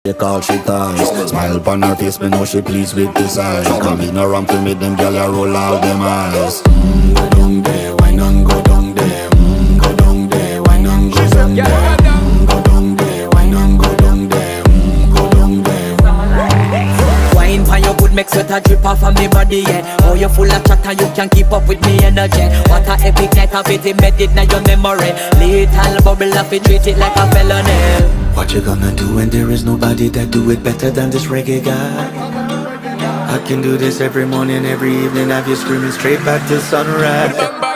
They call she ties. Smile upon her face, me know she pleased with this eyes. Come in around to me, them gyal a roll out them eyes. Go down there, why not go down there? Go down there, why not go down there? Go down there, why not go down there? Go down there. Wine pan your good, make sweat a drip off of me body, yeah. Oh, you full of chatter, you can't keep up with me energy. What a epic night of it embedded in your memory. Little bubble of it, treat it like a felony. What you gonna do when there is nobody that do it better than this reggae guy? I can do this every morning, every evening, have you screaming straight back to sunrise.